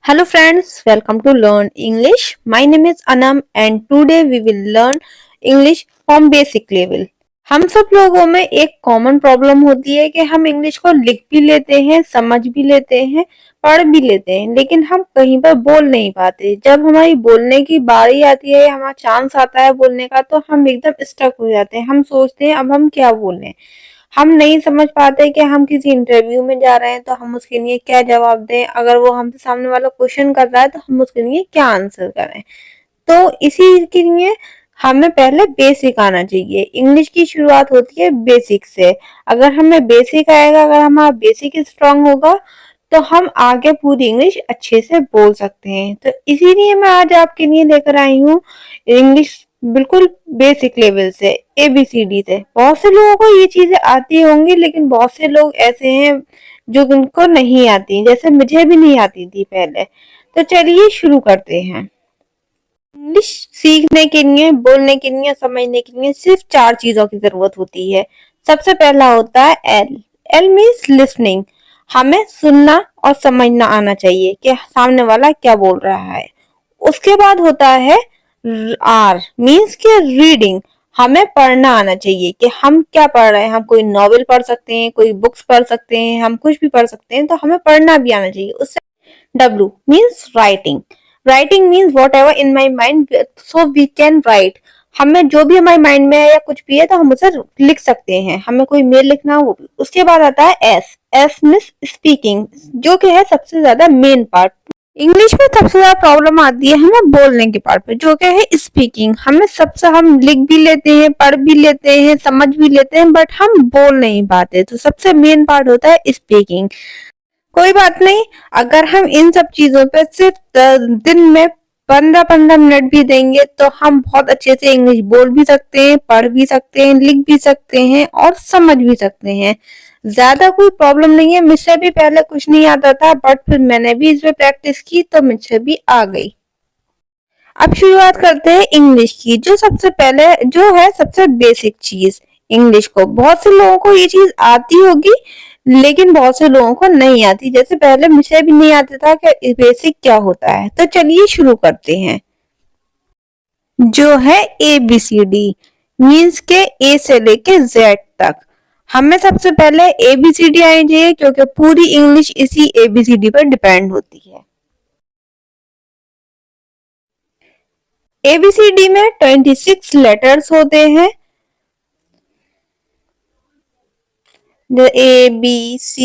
Hello friends, welcome to Learn English. My name is Anam and today we will learn English from basic level. हम सब लोगों में एक common problem होती है कि हम इंग्लिश को लिख भी लेते हैं, समझ भी लेते हैं, पढ़ भी लेते हैं, लेकिन हम कहीं पर बोल नहीं पाते। जब हमारी बोलने की बारी आती है, हमारा चांस आता है बोलने का, तो हम एकदम स्टक हो जाते हैं। हम सोचते हैं अब हम क्या बोलें। हम नहीं समझ पाते कि हम किसी इंटरव्यू में जा रहे हैं तो हम उसके लिए क्या जवाब दें। अगर वो हमसे सामने वाला क्वेश्चन कर रहा है तो हम उसके लिए क्या आंसर करें। तो इसी के लिए हमें पहले बेसिक आना चाहिए। इंग्लिश की शुरुआत होती है बेसिक से। अगर हमें बेसिक आएगा, अगर हमारा बेसिक स्ट्रांग होगा तो हम आगे पूरी इंग्लिश अच्छे से बोल सकते हैं। तो इसीलिए मैं आज आपके लिए लेकर आई हूँ इंग्लिश बिल्कुल बेसिक लेवल से, ABCD से। बहुत से लोगों को ये चीजें आती होंगी, लेकिन बहुत से लोग ऐसे हैं जो उनको नहीं आती, जैसे मुझे भी नहीं आती थी पहले। तो चलिए शुरू करते हैं। इंग्लिश सीखने के लिए, बोलने के लिए, समझने के लिए सिर्फ 4 चीजों की जरूरत होती है। सबसे पहला होता है एल। L means listening. हमें सुनना और समझना आना चाहिए कि सामने वाला क्या बोल रहा है। उसके बाद होता है आर मीन्स के रीडिंग। हमें पढ़ना आना चाहिए कि हम क्या पढ़ रहे हैं। हम कोई नॉवेल पढ़ सकते हैं, कोई बुक्स पढ़ सकते हैं, हम कुछ भी पढ़ सकते हैं, तो हमें पढ़ना भी आना चाहिए। उससे W means writing. Writing means whatever in my mind, so we can write. हमें जो भी हमारे माइंड में है या कुछ भी है तो हम उसे लिख सकते हैं। हमें कोई मेल लिखना हो वो भी। उसके बाद आता है एस। एस मीन्स स्पीकिंग, जो कि है सबसे ज्यादा मेन पार्ट। इंग्लिश में सबसे ज्यादा प्रॉब्लम आती है हमें बोलने के पार्ट पे, जो कि है स्पीकिंग। हमें सबसे, हम लिख भी लेते हैं, पढ़ भी लेते हैं, समझ भी लेते हैं, बट हम बोल नहीं पाते। तो सबसे मेन पार्ट होता है स्पीकिंग। कोई बात नहीं, अगर हम इन सब चीजों पे सिर्फ दिन में 15-15 मिनट भी देंगे तो हम बहुत अच्छे से इंग्लिश बोल भी सकते हैं, पढ़ भी सकते हैं, लिख भी सकते हैं और समझ भी सकते हैं। ज्यादा कोई प्रॉब्लम नहीं है। मुझसे भी पहले कुछ नहीं आता था, बट फिर मैंने भी इस पे प्रैक्टिस की तो मुझसे भी आ गई। अब शुरुआत करते हैं इंग्लिश की। जो सबसे पहले जो है सबसे बेसिक चीज इंग्लिश को, बहुत से लोगों को ये चीज आती होगी लेकिन बहुत से लोगों को नहीं आती। जैसे पहले मुझे भी नहीं आता था कि बेसिक क्या होता है। तो चलिए शुरू करते हैं। जो है ABCD मीन्स के ए से लेके Z तक। हमें सबसे पहले ABCD आनी चाहिए क्योंकि पूरी इंग्लिश इसी ABCD पर डिपेंड होती है। ABCD में 26 लेटर्स होते हैं। ABCDEFGHIJKLMNOPQRSTUV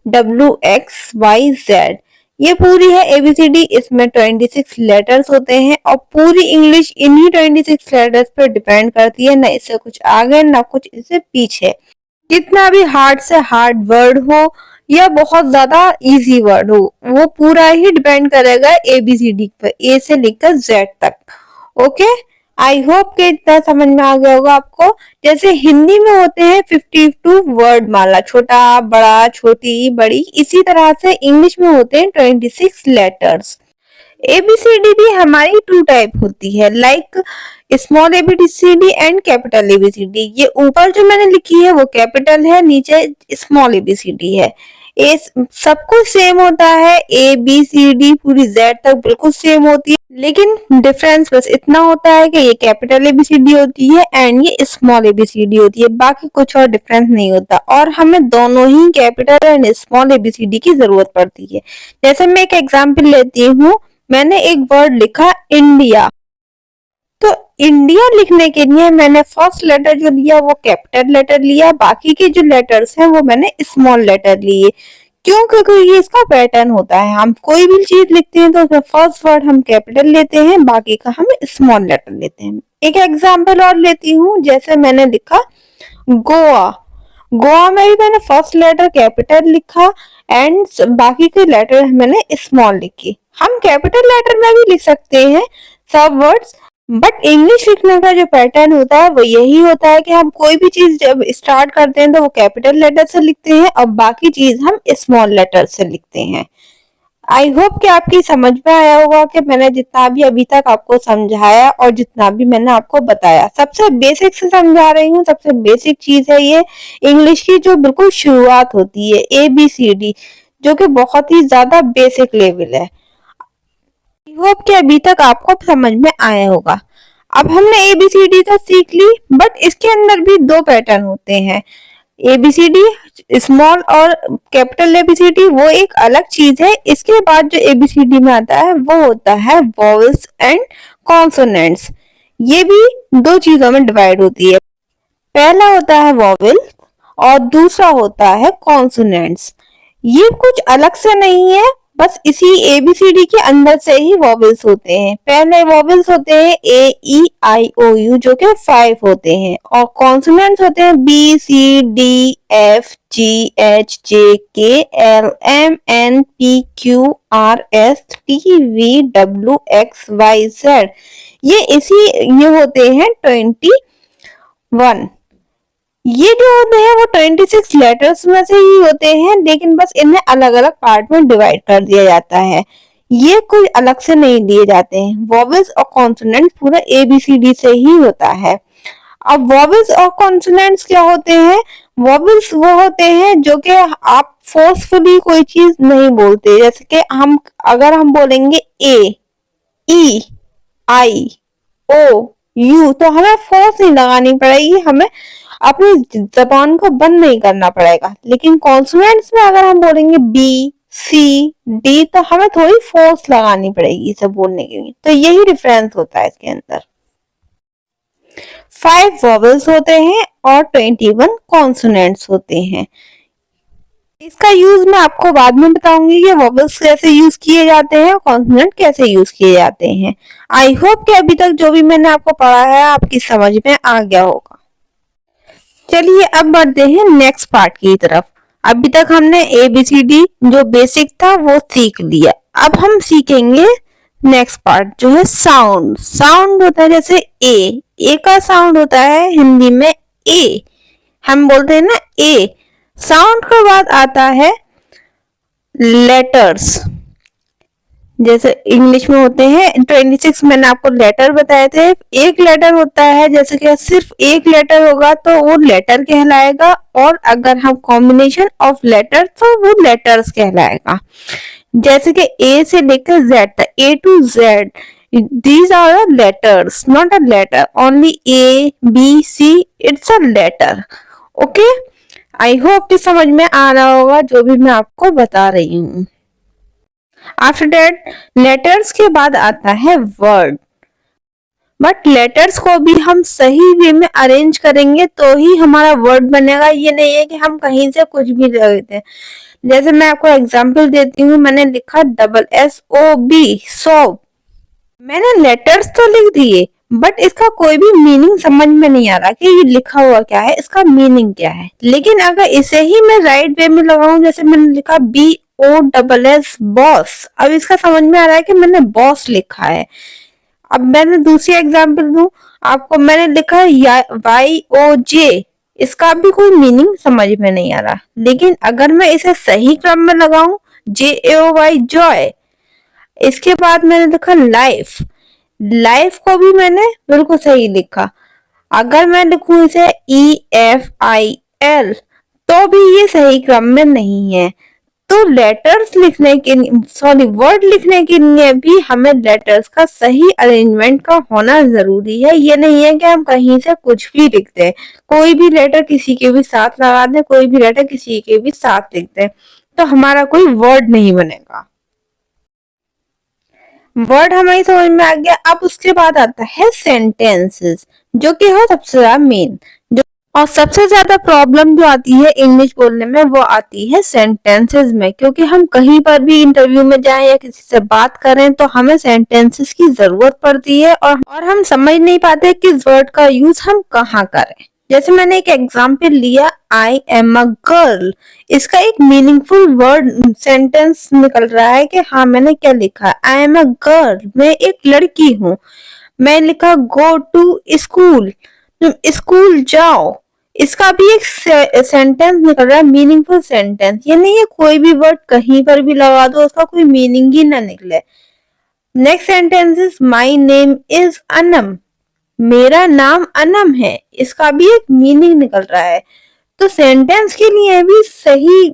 WXYZ। ये पूरी है ABCD। इसमें 26 लेटर्स होते हैं और पूरी इंग्लिश इन्हीं 26 लेटर्स पर डिपेंड करती है। न इससे कुछ आगे न कुछ इससे पीछे। कितना भी हार्ड से हार्ड वर्ड हो या बहुत ज्यादा इजी वर्ड हो, वो पूरा ही डिपेंड करेगा ABCD पर, ए से लेकर Z तक। ओके, आई होप कि इतना समझ में आ गया होगा आपको। जैसे हिंदी में होते हैं 52 वर्ड माला, छोटा बड़ा छोटी बड़ी, इसी तरह से इंग्लिश में होते हैं 26 लेटर्स। ABCD भी हमारी 2 टाइप होती है, like small ABCD and capital ABCD। ये ऊपर जो मैंने लिखी है वो कैपिटल है, नीचे स्मॉल ABCD है। ए सब कुछ सेम होता है, ABCD पूरी Z तक बिल्कुल सेम होती है, लेकिन डिफरेंस बस इतना होता है कि ये कैपिटल ABCD होती है एंड ये स्मॉल ABCD होती है। बाकी कुछ और डिफरेंस नहीं होता और हमें दोनों ही कैपिटल एंड स्मॉल ABCD की जरूरत पड़ती है। जैसे मैं एक एग्जाम्पल लेती हूँ। मैंने एक वर्ड लिखा इंडिया, तो इंडिया लिखने के लिए मैंने फर्स्ट लेटर जो लिया वो कैपिटल लेटर लिया, बाकी के जो लेटर्स हैं वो मैंने स्मॉल लेटर लिए। क्यों? क्योंकि ये इसका पैटर्न होता है। हम कोई भी चीज लिखते हैं तो उसमें फर्स्ट वर्ड हम कैपिटल लेते हैं, बाकी का हम स्मॉल लेटर लेते हैं। एक एग्जाम्पल और लेती हूँ। जैसे मैंने लिखा गोवा, गोवा में भी मैंने फर्स्ट लेटर कैपिटल लिखा एंड बाकी के लेटर मैंने स्मॉल लिखी। हम कैपिटल लेटर में भी लिख सकते हैं सब वर्ड्स, बट इंग्लिश लिखने का जो पैटर्न होता है वो यही होता है कि हम कोई भी चीज जब स्टार्ट करते हैं तो वो कैपिटल लेटर से लिखते हैं और बाकी चीज हम स्मॉल लेटर से लिखते हैं। आई होप कि आपकी समझ में आया होगा कि मैंने जितना भी अभी तक आपको समझाया और जितना भी मैंने आपको बताया, सबसे बेसिक से समझा रही हूँ। सबसे बेसिक चीज है ये इंग्लिश की, जो बिल्कुल शुरुआत होती है, ABCD, जो कि बहुत ही ज्यादा बेसिक लेवल है। आई होप कि अभी तक आपको समझ में आया होगा। अब हमने ABCD तो सीख ली, बट इसके अंदर भी दो पैटर्न होते हैं। ABCD स्मॉल और कैपिटल ABCD वो एक अलग चीज है। इसके बाद जो ABCD में आता है वो होता है वॉवल्स एंड कॉन्सोनेंट्स। ये भी दो चीजों में डिवाइड होती है। पहला होता है वॉवल और दूसरा होता है कॉन्सोनेंट्स। ये कुछ अलग से नहीं है, बस इसी ABCD के अंदर से ही वॉवल्स होते हैं। पहले वॉवल्स होते हैं A E I O U, जो कि 5 होते हैं, और कॉन्सोनेंट्स होते हैं BCDFGHJKLMNPQRSTVWXYZ। ये होते हैं 21। ये जो होते हैं वो 26 लेटर्स में से ही होते हैं, लेकिन बस इन्हें अलग अलग पार्ट में डिवाइड कर दिया जाता है। ये कोई अलग से नहीं लिए जाते हैं। वॉवल्स और कॉन्सोनेंट पूरा ABCD से ही होता है। अब वॉवल्स और कॉन्सोनेंट्स क्या होते हैं? वॉवल्स वो होते हैं जो कि आप फोर्सफुली कोई चीज नहीं बोलते। जैसे कि अगर हम बोलेंगे A E I O U, तो हमें फोर्स नहीं लगानी पड़ेगी, हमें अपनी जबान को बंद नहीं करना पड़ेगा। लेकिन कॉन्सोनेंट्स में अगर हम बोलेंगे B C D, तो हमें थोड़ी फोर्स लगानी पड़ेगी इसे बोलने के लिए। तो यही डिफरेंस होता है इसके अंदर। 5 वॉवल्स होते हैं और 21 कॉन्सोनेंट्स होते हैं। इसका यूज मैं आपको बाद में बताऊंगी कि वॉवल्स कैसे यूज किए जाते हैं और कॉन्सोनेंट कैसे यूज किए जाते हैं। आई होप कि अभी तक जो भी मैंने आपको पढ़ा है आपकी समझ में आ गया होगा। चलिए अब बढ़ते हैं नेक्स्ट पार्ट की तरफ। अभी तक हमने ABCD जो बेसिक था वो सीख लिया। अब हम सीखेंगे नेक्स्ट पार्ट, जो है साउंड। साउंड होता है जैसे ए का साउंड होता है हिंदी में ए, हम बोलते हैं ना ए। साउंड के बाद आता है लेटर्स, जैसे इंग्लिश में होते हैं 26। मैंने आपको लेटर बताए थे। एक लेटर होता है, जैसे कि सिर्फ एक लेटर होगा तो वो लेटर कहलाएगा, और अगर हम कॉम्बिनेशन ऑफ लेटर तो वो लेटर्स कहलाएगा। जैसे कि A से लेकर Z तक, A to Z, these are the letters, not a letter. Only A, B, C, it's a letter. Okay? I hope कि समझ में आ रहा होगा जो भी मैं आपको बता रही हूँ। आफ्टर दैट लेटर्स के बाद आता है वर्ड। बट लेटर्स को भी हम सही वे में अरेंज करेंगे तो ही हमारा वर्ड बनेगा। ये नहीं है कि हम कहीं से कुछ भी लिख देते हैं। जैसे मैं आपको एग्जांपल देती हूँ, मैंने लिखा SSOB, सोप। मैंने लेटर्स तो लिख दिए, बट इसका कोई भी मीनिंग समझ में नहीं आ रहा कि ये लिखा हुआ क्या है, इसका मीनिंग क्या है। लेकिन अगर इसे ही मैं राइट वे में लगाऊं, जैसे मैंने लिखा BOSS, बॉस, अब इसका समझ में आ रहा है कि मैंने बॉस लिखा है। अब मैंने दूसरी एग्जांपल दूं आपको, मैंने लिखा YOJ, इसका भी कोई मीनिंग समझ में नहीं आ रहा। लेकिन अगर मैं इसे सही क्रम में लगाऊं, JAOY, जॉय, इसके बाद मैंने लिखा लाइफ, लाइफ को भी मैंने बिल्कुल सही लिखा। अगर मैं लिखूं इसे EFIL, तो भी ये सही क्रम में नहीं है। तो लेटर्स लिखने के वर्ड लिखने के लिए भी हमें लेटर्स का सही अरेंजमेंट का होना जरूरी है। ये नहीं है कि हम कहीं से कुछ भी लिख दें, कोई भी लेटर किसी के भी साथ लगा दें, कोई भी लेटर किसी के भी साथ लिख दें, तो हमारा कोई वर्ड नहीं बनेगा। वर्ड हमारी समझ में आ गया। अब उसके बाद आता है सेंटेंसेस, जो कि है सबसे ज्यादा मेन। और सबसे ज्यादा प्रॉब्लम जो आती है इंग्लिश बोलने में वो आती है सेंटेंसेस में, क्योंकि हम कहीं पर भी इंटरव्यू में जाएं या किसी से बात करें तो हमें सेंटेंसेस की जरूरत पड़ती है, और हम समझ नहीं पाते कि इस वर्ड का यूज हम कहाँ करें। जैसे मैंने एक एग्जाम्पल लिया, आई एम अ गर्ल। इसका एक मीनिंगफुल वर्ड सेंटेंस निकल रहा है कि हाँ मैंने क्या लिखा, आई एम अ गर्ल, मैं एक लड़की हूँ। मैं लिखा गो टू स्कूल, तुम स्कूल जाओ। इसका भी एक सेंटेंस निकल रहा है, मीनिंगफुल सेंटेंस। ये नहीं है कोई भी वर्ड कहीं पर भी लगा दो उसका कोई मीनिंग ही ना निकले। Next sentence is my name is Anam, मेरा नाम अनम है, इसका भी एक मीनिंग निकल रहा है। तो सेंटेंस के लिए भी सही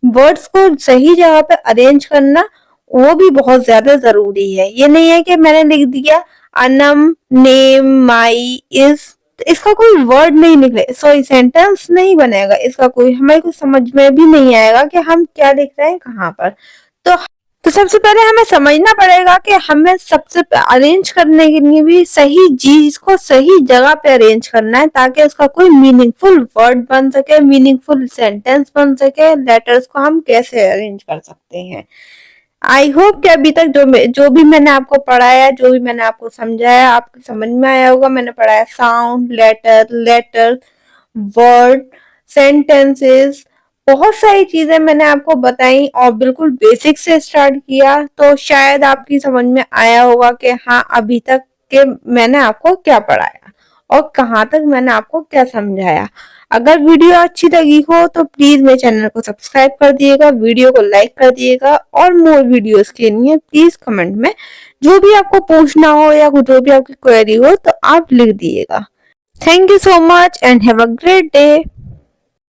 वर्ड्स को सही जगह पे अरेंज करना वो भी बहुत ज्यादा जरूरी है। ये नहीं है कि मैंने लिख दिया अनम नेम माई इज, तो इसका कोई वर्ड नहीं निकले, सॉरी सेंटेंस नहीं बनेगा, इसका कोई हमें कुछ समझ में भी नहीं आएगा कि हम क्या लिख रहे हैं कहाँ पर। तो सबसे पहले हमें समझना पड़ेगा कि हमें सबसे अरेंज करने के लिए भी सही चीज को सही जगह पे अरेंज करना है, ताकि उसका कोई मीनिंगफुल वर्ड बन सके, मीनिंगफुल सेंटेंस बन सके। लेटर्स को हम कैसे अरेंज कर सकते हैं। आई होप कि अभी तक जो भी मैंने आपको पढ़ाया, जो भी मैंने आपको समझाया, आपको समझ में आया होगा। मैंने पढ़ाया साउंड, लेटर, वर्ड, सेंटेंसेस, बहुत सारी चीजें मैंने आपको बताई और बिल्कुल बेसिक से स्टार्ट किया। तो शायद आपकी समझ में आया होगा कि हाँ अभी तक के मैंने आपको क्या पढ़ाया और कहाँ तक मैंने आपको क्या समझाया। अगर वीडियो अच्छी लगी हो तो प्लीज मेरे चैनल को सब्सक्राइब कर दिएगा, वीडियो को लाइक कर दिएगा और मोर वीडियोस के लिए प्लीज कमेंट में जो भी आपको पूछना हो या जो भी आपकी क्वेरी हो तो आप लिख दिएगा। Thank you so much and have a great day.